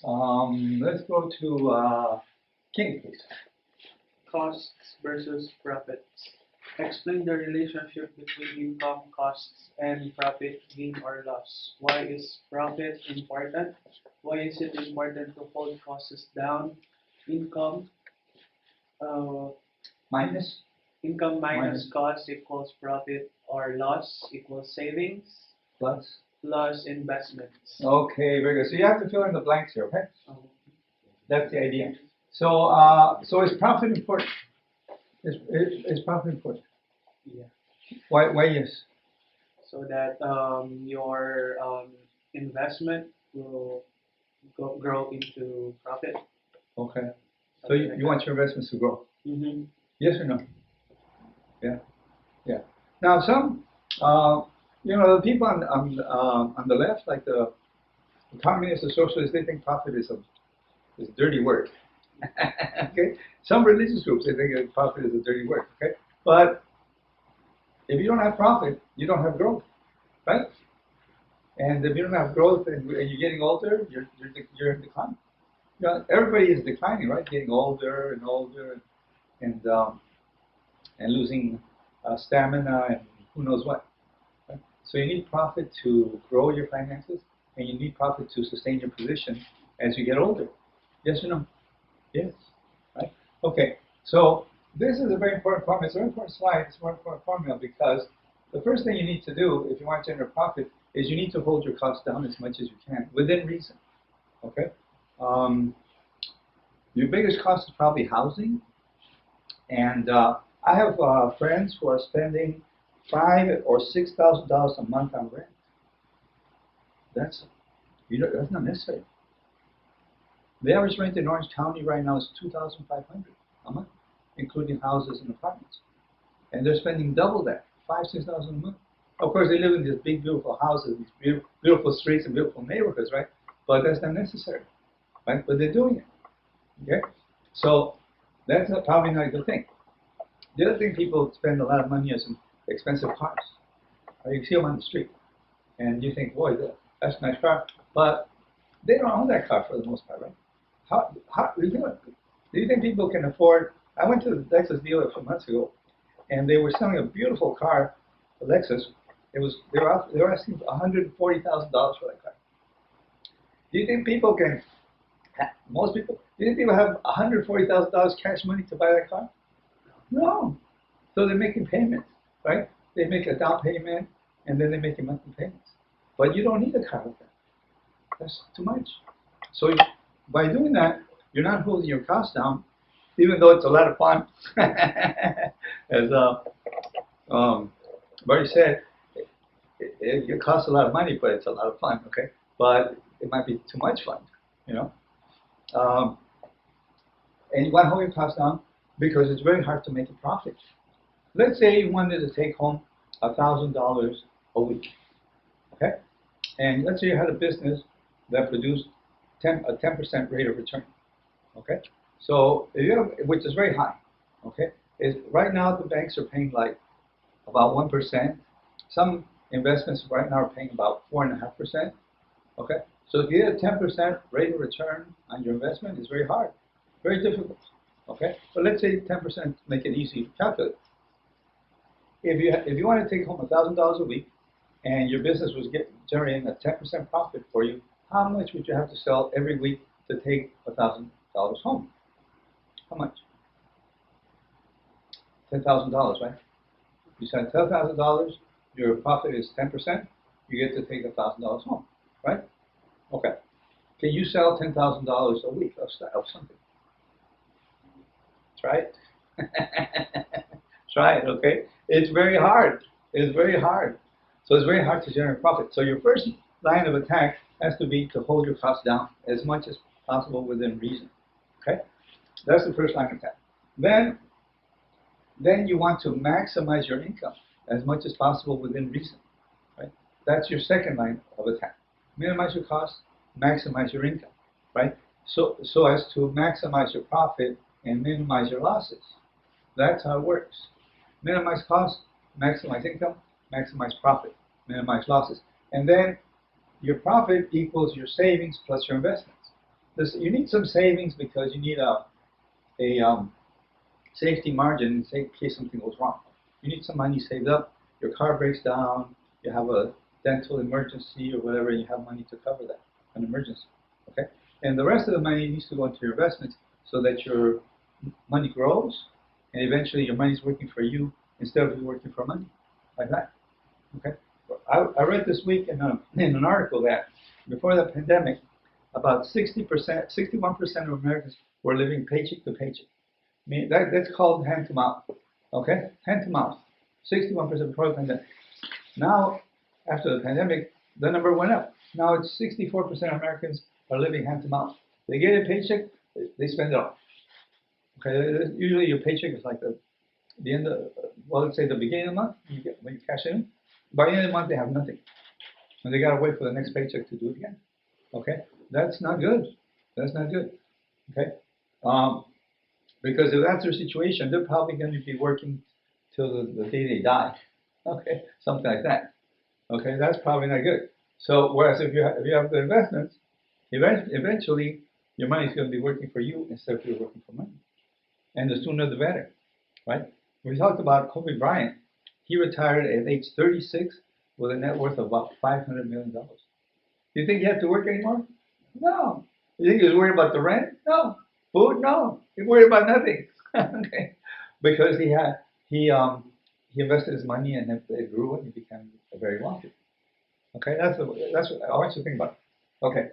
Let's go to King, please. Costs versus profits. Explain the relationship between income, costs, and profit, gain or loss. Why is profit important? Why is it important to hold costs down? Income, uh, Minus? income minus Minus. cost equals profit, or loss equals savings Plus? plus investments. Okay, very good. So you have to fill in the blanks here, okay? Um, That's the idea. So, so is profit important? Is profit important? yeah. Why yes? So that your investment will grow into profit. Okay. So Something you, like you want your investments to grow? Mm-hmm. Yes or no? Yeah, yeah. Now some, uh, the people on the left, like the communists, the socialists, they think profit is a dirty word. Okay. Some religious groups they think that profit is a dirty word. Okay. But if you don't have profit, you don't have growth, right? And if you don't have growth and you're getting older, you're in decline. Everybody is declining, right? Getting older and older, and and losing stamina and who knows what. Right? So you need profit to grow your finances, and you need profit to sustain your position as you get older. Yes or no? Yes. Right? Okay. So this is a very important formula. It's a very important slide. It's a very important formula because the first thing you need to do if you want to generate profit is you need to hold your costs down as much as you can within reason. Okay. Um, your biggest cost is probably housing, and I have friends who are spending $5,000 or $6,000 a month on rent. That's that's not necessary. The average rent in Orange County right now is $2,500 a month, including houses and apartments, and they're spending double that, 5,000 to 6,000 a month. Of course, they live in these big, beautiful houses, these beautiful streets and beautiful neighborhoods, right? But that's not necessary, right? But they're doing it. Okay, so that's probably not a good thing. The other thing people spend a lot of money is in expensive cars. You see them on the street, and you think, boy, that's a nice car, but they don't own that car for the most part, right? How do you think people can afford? I went to the Lexus dealer a few months ago, and they were selling a beautiful car, a Lexus. They were asking $140,000 for that car. Do you think people can? Most people. Do you think people have $140,000 cash money to buy that car? No. So they're making payments, right? They make a down payment, and then they're making monthly payments. But you don't need a car like that. That's too much. So by doing that, you're not holding your costs down, even though it's a lot of fun. As Barry said, it costs a lot of money, but it's a lot of fun. Okay, but it might be too much fun, you know. Um, and you want to hold your costs down because it's very hard to make a profit. Let's say you wanted to take home $1,000 a week. Okay, and let's say you had a business that produced a 10% rate of return. Okay, so if you have, which is very high. Okay, is right now the banks are paying like about 1%. Some investments right now are paying about 4.5%. Okay, so if you get a 10% rate of return on your investment, it's very hard, very difficult. Okay, but let's say 10%, make it easy to calculate. If you want to take home $1,000 a week, and your business was generating a 10% profit for you, how much would you have to sell every week to take $1,000 home? How much? $10,000, right? You sell $10,000, your profit is 10%, you get to take $1,000 home, right? Okay. Can you sell $10,000 a week of something? Try it. Try it, okay? It's very hard. It's very hard. So it's very hard to generate profit. So your first line of attack has to be to hold your costs down as much as possible within reason. Okay? That's the first line of attack. Then you want to maximize your income as much as possible within reason. Right? That's your second line of attack. Minimize your costs, maximize your income. Right? So as to maximize your profit and minimize your losses. That's how it works. Minimize costs, maximize income, maximize profit, minimize losses. And then your profit equals your savings plus your investments. you need some savings because you need a safety margin in case something goes wrong. You need some money saved up. Your car breaks down. You have a dental emergency or whatever. And you have money to cover that, an emergency. Okay, and the rest of the money needs to go into your investments so that your money grows, and eventually your money's working for you instead of you working for money, like that. Okay, I read this week in an article that before the pandemic, about 60%, 61% of Americans were living paycheck to paycheck. I mean, that's called hand to mouth. Okay? Hand to mouth. 61% before the pandemic. Now, after the pandemic, the number went up. Now it's 64% of Americans are living hand to mouth. They get a paycheck, they spend it all. Okay? Usually your paycheck is like the end of, well, let's say the beginning of the month, when you cash in. By the end of the month, they have nothing. And they got to wait for the next paycheck to do it again. Okay? That's not good. That's not good. Okay? Because if that's their situation, they're probably going to be working till the day they die. Okay, something like that. Okay, that's probably not good. So whereas if you have good investments, eventually your money is going to be working for you instead of you working for money. And the sooner the better, right? We talked about Kobe Bryant. He retired at age 36 with a net worth of about $500 million. Do you think he had to work anymore? No. You think he was worried about the rent? No. Food? No. He worried about nothing. Okay. Because he invested his money and it grew and he became very wealthy. Okay, that's what I want you to think about. Okay.